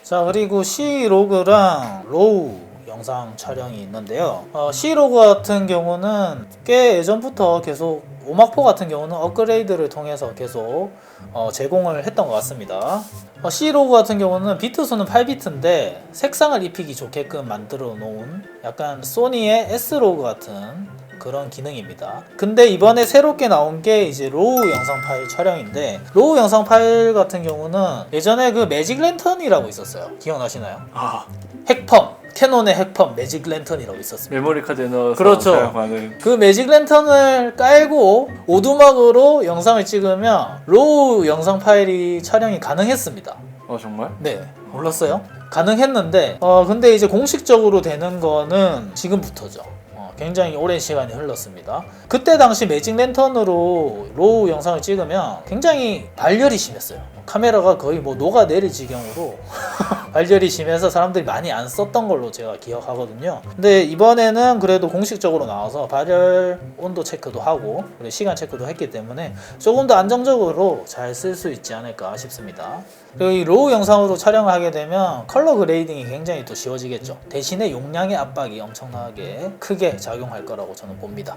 자, 그리고 C로그랑 로우 영상 촬영이 있는데요. C로그 같은 경우는 꽤 예전부터 계속 오막포 같은 경우는 업그레이드를 통해서 계속 제공을 했던 것 같습니다. C로그 같은 경우는 비트 수는 8비트인데 색상을 입히기 좋게끔 만들어 놓은 약간 소니의 S로그 같은 그런 기능입니다. 근데 이번에 새롭게 나온 게 이제 로우 영상 파일 촬영인데, 로우 영상 파일 같은 경우는 예전에 그 매직 랜턴이라고 있었어요. 기억나시나요? 핵펌, 캐논의 핵펌 매직 랜턴이라고 있었습니다. 메모리 카드에 넣어서 그렇죠. 사용하는. 그 매직 랜턴을 깔고 오두막으로 영상을 찍으면 로우 영상 파일이 촬영이 가능했습니다. 정말? 네, 몰랐어요? 가능했는데 근데 이제 공식적으로 되는 거는 지금부터죠. 굉장히 오랜 시간이 흘렀습니다. 그때 당시 매직 랜턴으로 로우 영상을 찍으면 굉장히 발열이 심했어요. 카메라가 거의 뭐 녹아내릴 지경으로 발열이 심해서 사람들이 많이 안 썼던 걸로 제가 기억하거든요. 근데 이번에는 그래도 공식적으로 나와서 발열 온도 체크도 하고 그리고 시간 체크도 했기 때문에 조금 더 안정적으로 잘 쓸 수 있지 않을까 싶습니다. 그리고 이 로우 영상으로 촬영을 하게 되면 컬러 그레이딩이 굉장히 또 쉬워지겠죠. 대신에 용량의 압박이 엄청나게 크게 작용할 거라고 저는 봅니다.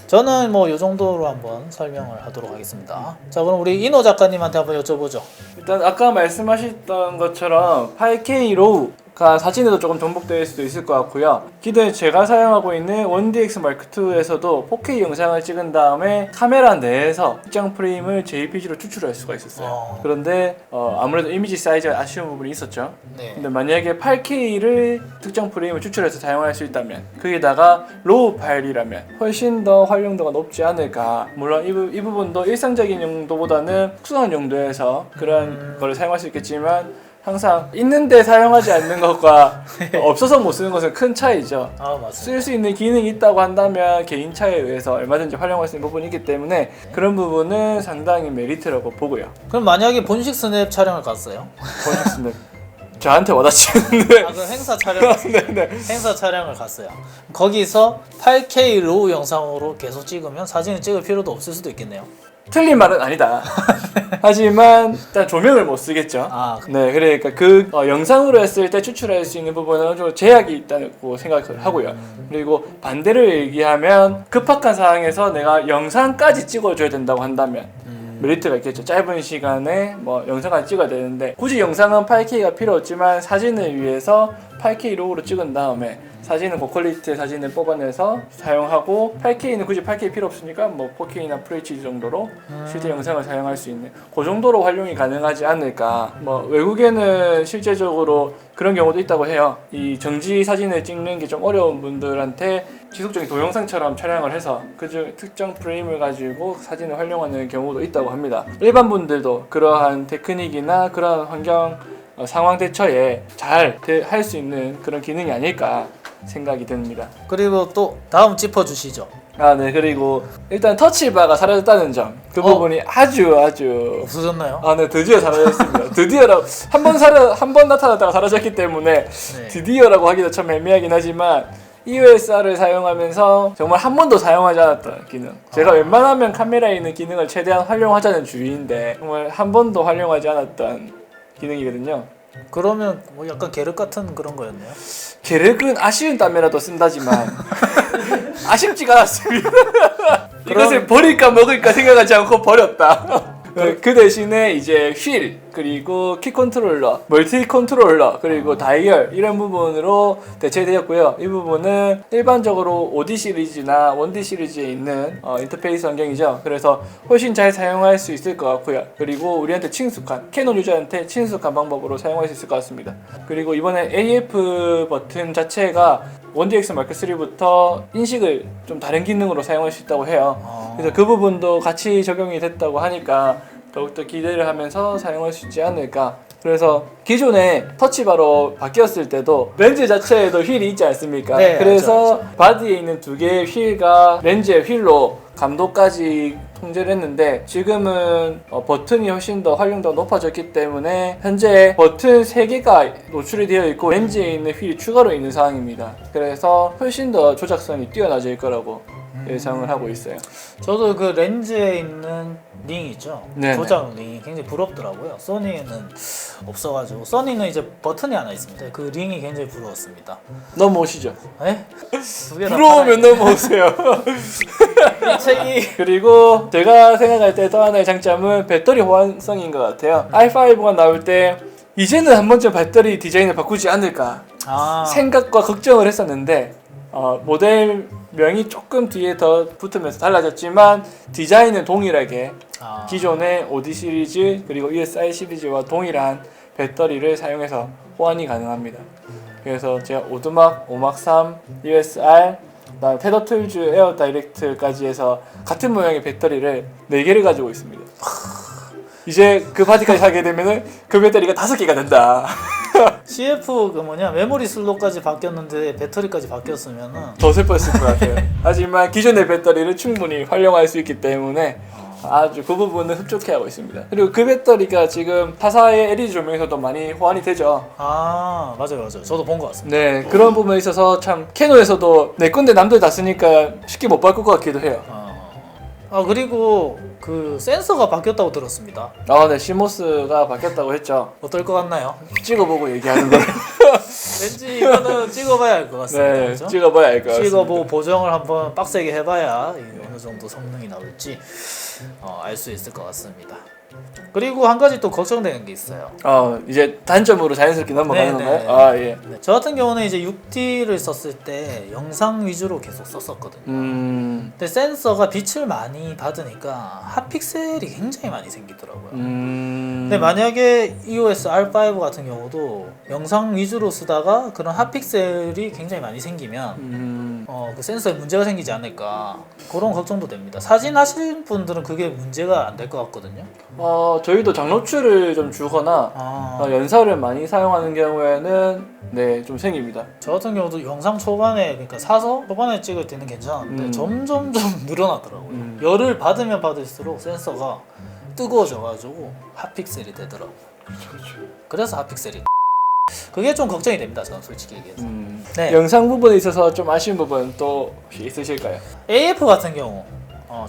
저는 뭐 이 정도로 한번 설명을 하도록 하겠습니다. 자, 그럼 우리 인호 작가님한테 한번 여쭤보죠. 일단 아까 말씀하셨던 것처럼 8K 로우가 사진에도 조금 전복될 수도 있을 것 같고요. 기존에 제가 사용하고 있는 1DX Mark II에서도 4K 영상을 찍은 다음에 카메라 내에서 특정 프레임을 JPG로 추출할 수가 있었어요. 그런데 아무래도 이미지 사이즈가 아쉬운 부분이 있었죠. 네. 근데 만약에 8K를 특정 프레임을 추출해서 사용할 수 있다면, 거기다가 로우 파일이라면 훨씬 더 활용도가 높지 않을까. 물론 이 부분도 일상적인 용도보다는 특수한 용도에서 그런 걸 사용할 수 있겠지만, 항상 있는데 사용하지 않는 것과 없어서 못 쓰는 것은 큰 차이죠. 맞습니다. 쓸 수 있는 기능이 있다고 한다면 개인 차에 의해서 얼마든지 활용할 수 있는 부분이 있기 때문에 그런 부분은 상당히 메리트라고 보고요. 그럼 만약에 본식 스냅 촬영을 갔어요? 본식스는 저한테 와닿지는데. 그 행사 촬영 네네. 행사 촬영을 갔어요. 거기서 8K 로우 영상으로 계속 찍으면 사진을 찍을 필요도 없을 수도 있겠네요. 틀린 말은 아니다. 하지만 일단 조명을 못 쓰겠죠. 네, 그러니까 그 영상으로 했을 때 추출할 수 있는 부분은 좀 제약이 있다고 생각을 하고요. 그리고 반대로 얘기하면 급박한 상황에서 내가 영상까지 찍어줘야 된다고 한다면 메리트가 있겠죠. 짧은 시간에 뭐 영상까지 찍어야 되는데, 굳이 영상은 8K가 필요 없지만 사진을 위해서 8K 로우로 찍은 다음에 사진은 고퀄리티의 사진을 뽑아내서 사용하고, 8K는 굳이 8K 필요 없으니까 뭐 4K나 FHD 정도로 실제 영상을 사용할 수 있는 그 정도로 활용이 가능하지 않을까. 뭐 외국에는 실제적으로 그런 경우도 있다고 해요. 이 정지 사진을 찍는 게 좀 어려운 분들한테 지속적인 동영상처럼 촬영을 해서 그중 특정 프레임을 가지고 사진을 활용하는 경우도 있다고 합니다. 일반 분들도 그러한 테크닉이나 그러한 환경 상황 대처에 잘 할 수 있는 그런 기능이 아닐까 생각이 듭니다. 그리고 또 다음 짚어주시죠. 네. 그리고 일단 터치바가 사라졌다는 점, 그 부분이 아주 없어졌나요? 네, 드디어 사라졌습니다. 드디어라고 한 번 나타났다가 사라졌기 때문에 네. 드디어라고 하기도 참 애매하긴 하지만, EOSR을 사용하면서 정말 한 번도 사용하지 않았던 기능. 제가 웬만하면 카메라에 있는 기능을 최대한 활용하자는 주의인데 정말 한 번도 활용하지 않았던 기능이거든요. 그러면 뭐 약간 계륵 같은 그런 거였네요. 계륵은 아쉬운 땀이라도 쓴다지만 아쉽지가 않았습니다. 이것을 버릴까 먹을까 생각하지 않고 버렸다. 그 대신에 이제 휠, 그리고 키 컨트롤러, 멀티 컨트롤러, 그리고 다이얼 이런 부분으로 대체되었고요. 이 부분은 일반적으로 OD 시리즈나 1D 시리즈에 있는 인터페이스 환경이죠. 그래서 훨씬 잘 사용할 수 있을 것 같고요. 그리고 우리한테 친숙한, 캐논 유저한테 친숙한 방법으로 사용할 수 있을 것 같습니다. 그리고 이번에 AF 버튼 자체가 1DX 마크 3부터 인식을 좀 다른 기능으로 사용할 수 있다고 해요. 그래서 그 부분도 같이 적용이 됐다고 하니까 더욱더 기대를 하면서 사용할 수 있지 않을까. 그래서 기존에 터치바로 바뀌었을 때도 렌즈 자체에도 휠이 있지 않습니까? 네, 그래서 알죠. 바디에 있는 두 개의 휠과 렌즈의 휠로 감도까지 통제를 했는데, 지금은 버튼이 훨씬 더 활용도가 높아졌기 때문에 현재 버튼 3개가 노출이 되어 있고 렌즈에 있는 휠이 추가로 있는 상황입니다. 그래서 훨씬 더 조작성이 뛰어나질 거라고 예상을 하고 있어요. 저도 그 렌즈에 있는 링 있죠. 네네. 조작 링이 굉장히 부럽더라고요. 소니에는 없어가지고 써니는 이제 버튼이 하나 있습니다. 그 링이 굉장히 부러웠습니다. 넘어오시죠. 네? 두 개 다 부러우면 넘어오세요. 이 책이 그리고 제가 생각할 때 또 하나의 장점은 배터리 호환성인 것 같아요. i5가 나올 때 이제는 한 번쯤 배터리 디자인을 바꾸지 않을까 생각과 걱정을 했었는데 모델명이 조금 뒤에 더 붙으면서 달라졌지만 디자인은 동일하게 기존의 OD 시리즈 그리고 ESI 시리즈와 동일한 배터리를 사용해서 호환이 가능합니다. 그래서 제가 오두막, 오막3, ESR, 그다음 테더툴즈 에어 다이렉트까지 해서 같은 모양의 배터리를 4개를 가지고 있습니다. 이제 그 바디까지 사게 되면은 그 배터리가 5개가 된다. CF 그 뭐냐 메모리 슬롯까지 바뀌었는데 배터리까지 바뀌었으면은 더 슬펐을 것 같아요. 하지만 기존의 배터리를 충분히 활용할 수 있기 때문에 아주 그 부분은 흡족해하고 있습니다. 그리고 그 배터리가 지금 타사의 LED 조명에서도 많이 호환이 되죠. 맞아요. 저도 본 것 같습니다. 네, 그런 부분에 있어서 참 캐논에서도 내 건데 남들 다 쓰니까 쉽게 못 바꿀 것 같기도 해요. 그리고 그 센서가 바뀌었다고 들었습니다. 네, 시모스가 바뀌었다고 했죠. 어떨 것 같나요? 찍어보고 얘기하는 거. 왠지 이거는 찍어봐야 알 것 같습니다. 네, 그렇죠? 찍어봐야 알 것 같습니다. 찍어보고 보정을 한번 빡세게 해봐야 어느 정도 성능이 나올지 알 수 있을 것 같습니다. 그리고 한 가지 또 걱정되는 게 있어요. 이제 단점으로 자연스럽게 넘어가는 네네. 건가요? 예. 네, 저 같은 경우는 이제 6D를 썼을 때 영상 위주로 계속 썼었거든요. 근데 센서가 빛을 많이 받으니까 핫픽셀이 굉장히 많이 생기더라고요. 근데 만약에 EOS R5 같은 경우도 영상 위주로 쓰다가 그런 핫픽셀이 굉장히 많이 생기면 그 센서에 문제가 생기지 않을까 그런 걱정도 됩니다. 사진 하시는 분들은 그게 문제가 안 될 것 같거든요. 저희도 장노출을 좀 주거나 연사를 많이 사용하는 경우에는 네, 좀 생깁니다. 저 같은 경우도 영상 초반에 그러니까 사서 초반에 찍을 때는 괜찮았는데 점점 늘어나더라고요. 열을 받으면 받을수록 센서가 뜨거워져가지고 핫픽셀이 되더라고요. 그래서 핫픽셀이 그게 좀 걱정이 됩니다. 저는 솔직히 얘기해서. 네. 영상 부분에 있어서 좀 아쉬운 부분 또 혹시 있으실까요? AF 같은 경우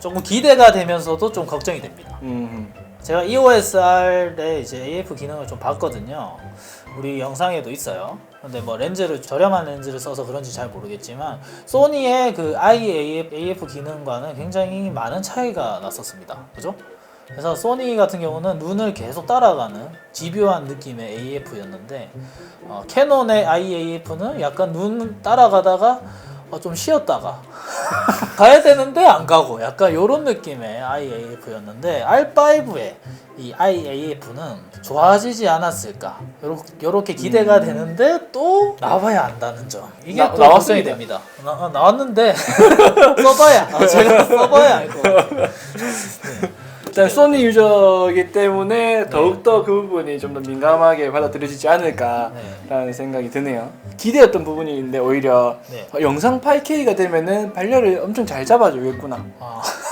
조금 기대가 되면서도 좀 걱정이 됩니다. 제가 EOSR에 이제 AF 기능을 좀 봤거든요. 우리 영상에도 있어요. 근데 뭐 렌즈를 저렴한 렌즈를 써서 그런지 잘 모르겠지만 소니의 그 IAF 기능과는 굉장히 많은 차이가 났었습니다. 그죠? 그래서 소니 같은 경우는 눈을 계속 따라가는 집요한 느낌의 AF였는데 캐논의 IAF는 약간 눈 따라가다가 좀 쉬었다가 가야 되는데 안 가고 약간 이런 느낌의 IAF였는데 R5의 이 IAF는 좋아지지 않았을까 요렇게 기대가 되는데 또 나와야 안다는 점 이게 또 걱정이 됩니다. 나왔는데 써봐야 제가 써봐야 알 것 같아요. 네. 일단 소니 유저이기 때문에 더욱더 그 부분이 좀 더 민감하게 받아들여지지 않을까라는 생각이 드네요. 기대했던 부분이 있는데 오히려 영상 8K가 되면은 발열을 엄청 잘 잡아주겠구나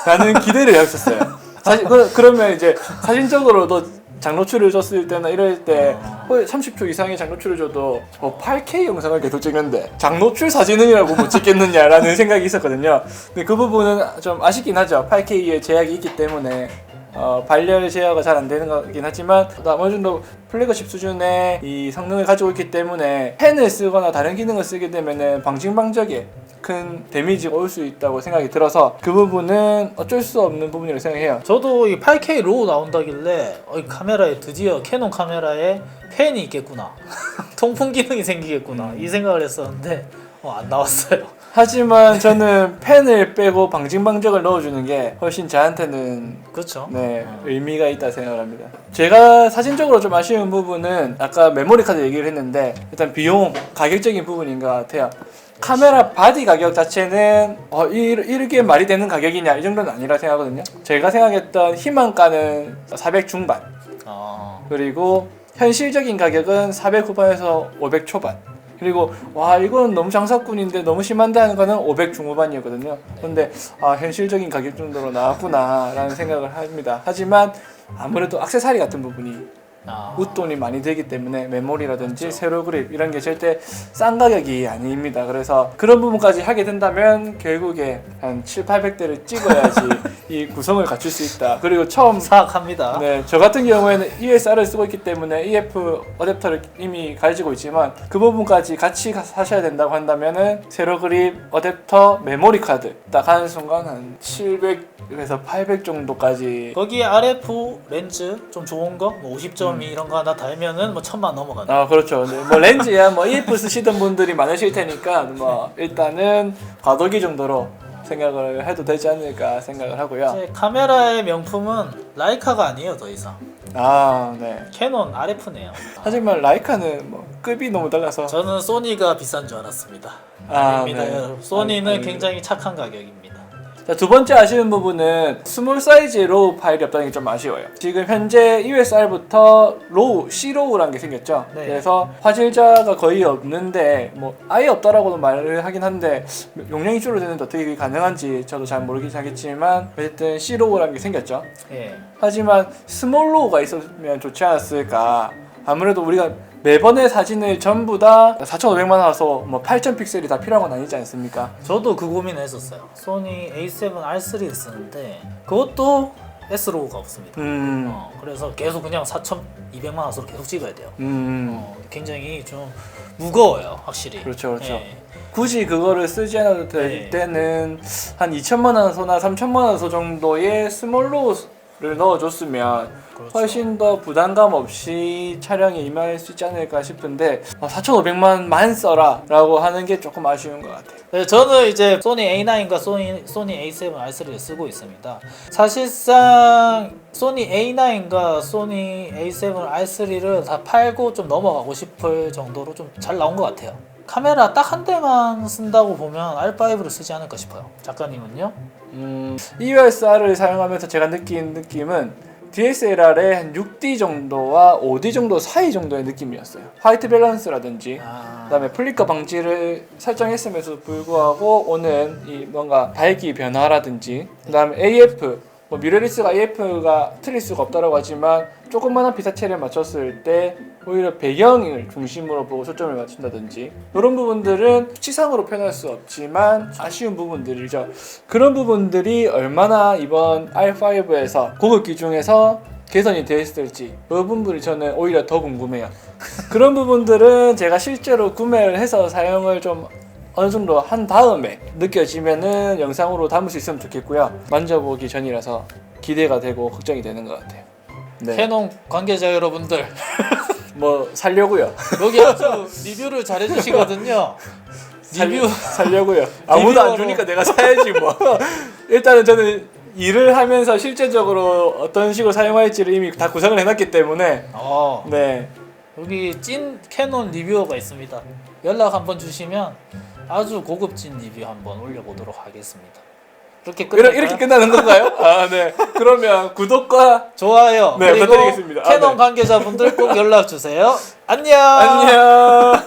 라는 기대를 했었어요. 사실 그러면 이제 사진적으로도 장노출을 줬을 때나 이럴 때 30초 이상의 장노출을 줘도 8K 영상을 계속 찍는데 장노출 사진이라고 못 찍겠느냐라는 생각이 있었거든요. 근데 그 부분은 좀 아쉽긴 하죠. 8K의 제약이 있기 때문에 발열 제어가 잘 안 되는 거긴 하지만 어느 정도 플래그십 수준의 이 성능을 가지고 있기 때문에 펜을 쓰거나 다른 기능을 쓰게 되면은 방증방적에 큰 데미지가 올 수 있다고 생각이 들어서 그 부분은 어쩔 수 없는 부분이라고 생각해요. 저도 이 8K 로우 나온다길래 이 카메라에 드디어 캐논 카메라에 펜이 있겠구나 통풍 기능이 생기겠구나 이 생각을 했었는데 안 나왔어요. 하지만 저는 펜을 빼고 방증방적을 넣어주는 게 훨씬 저한테는 그렇죠. 네, 의미가 있다 생각을 합니다. 제가 사진적으로 좀 아쉬운 부분은 아까 메모리 카드 얘기를 했는데 일단 비용 가격적인 부분인 것 같아요. 카메라 바디 가격 자체는 이렇게 말이 되는 가격이냐 이 정도는 아니라 생각하거든요. 제가 생각했던 희망가는 400 중반 그리고 현실적인 가격은 400 후반에서 500 초반 그리고 와 이건 너무 장사꾼인데 너무 심한데 하는 거는 500 중후반이었거든요. 근데 현실적인 가격 정도로 나왔구나 라는 생각을 합니다. 하지만 아무래도 액세서리 같은 부분이 웃돈이 많이 들기 때문에 메모리라든지 그렇죠. 세로 그립 이런 게 절대 싼 가격이 아닙니다. 그래서 그런 부분까지 하게 된다면 결국에 한 7,800대를 찍어야지 이 구성을 갖출 수 있다. 그리고 처음 사악합니다. 네, 저 같은 경우에는 ESR을 쓰고 있기 때문에 EF 어댑터를 이미 가지고 있지만 그 부분까지 같이 사셔야 된다고 한다면은 세로 그립, 어댑터, 메모리 카드 딱 하는 순간 한 700에서 800 정도까지. 거기에 RF 렌즈 좀 좋은 거, 뭐 50점 이런 거 하나 달면은 뭐 1,000만 넘어가네. 아 그렇죠. 네, 뭐 렌즈야 뭐 EF 쓰시던 분들이 많으실 테니까 뭐 일단은 과도기 정도로 생각을 해도 되지 않을까 생각을 하고요. 이제 카메라의 명품은 라이카가 아니에요, 더 이상. 아 네. 캐논 RF네요. 하지만 라이카는 뭐 급이 너무 달라서. 저는 소니가 비싼 줄 알았습니다. 아, 아닙니다, 네. 여러분. 소니는 아니, 굉장히 착한 가격입니다. 자, 두 번째 아쉬운 부분은 스몰 사이즈 로우 파일이 없다는 게 좀 아쉬워요. 지금 현재 EOSR부터 로우, C로우라는 게 생겼죠. 네. 그래서 화질자가 거의 없는데 뭐 아예 없다라고도 말을 하긴 한데 용량이 줄어드는데 어떻게 그게 가능한지 저도 잘 모르긴 하겠지만 어쨌든 C로우라는 게 생겼죠. 예. 하지만 스몰 로우가 있었으면 좋지 않았을까. 아무래도 우리가 매번의 사진을 전부 다 4,500만 화소 뭐 8,000 픽셀이 다 필요한 건 아니지 않습니까? 저도 그 고민을 했었어요. 소니 A7 R3를 쓰는데 그것도 S로우가 없습니다. 그래서 계속 그냥 4,200만 화소로 계속 찍어야 돼요. 굉장히 좀 무거워요, 확실히. 그렇죠, 그렇죠. 예. 굳이 그거를 쓰지 않아도 될 네. 때는 한 2,000만 화소나 3,000만 화소 정도의 스몰 로우를 넣어줬으면 그렇죠. 훨씬 더 부담감 없이 촬영에 임할 수 있지 않을까 싶은데 4,500만만 써라 라고 하는 게 조금 아쉬운 것 같아요. 네, 저는 이제 소니 A9과 소니 A7 R3를 쓰고 있습니다. 사실상 소니 A9과 소니 A7 R3를 다 팔고 좀 넘어가고 싶을 정도로 좀 잘 나온 것 같아요. 카메라 딱 한 대만 쓴다고 보면 R5를 쓰지 않을까 싶어요. 작가님은요? EOSR을 사용하면서 제가 느낀 느낌은 DSLR의 한 6D 정도와 5D 정도 사이 정도의 느낌이었어요. 화이트 밸런스라든지 그다음에 플리커 방지를 설정했음에도 불구하고 오는 이 뭔가 밝기 변화라든지 그다음에 AF 뭐 미러리스가 AF가 틀릴 수가 없다라고 하지만 조그마한 피사체를 맞췄을 때 오히려 배경을 중심으로 보고 초점을 맞춘다든지 이런 부분들은 수치상으로 표현할 수 없지만 아쉬운 부분들이죠. 그런 부분들이 얼마나 이번 R5에서 고급기 중에서 개선이 되었을지 그 부분들이 저는 오히려 더 궁금해요. 그런 부분들은 제가 실제로 구매를 해서 사용을 좀 어느 정도 한 다음에 느껴지면은 영상으로 담을 수 있으면 좋겠고요. 만져보기 전이라서 기대가 되고 걱정이 되는 것 같아요. 네. 캐논 관계자 여러분들 뭐 살려고요. 여기 아주 리뷰를 잘해주시거든요. 리뷰 살려고요. 아무도 안 주니까 내가 사야지 뭐. 일단은 저는 일을 하면서 실제적으로 어떤 식으로 사용할지를 이미 다 구상을 해놨기 때문에 네. 여기 찐 캐논 리뷰어가 있습니다. 연락 한번 주시면 아주 고급진 리뷰 한번 올려보도록 하겠습니다. 이렇게 끝나는 건가요? 아, 네. 그러면 구독과 좋아요. 네, 그리고 부탁드리겠습니다. 캐논 네. 관계자분들 꼭 연락 주세요. 안녕. 안녕.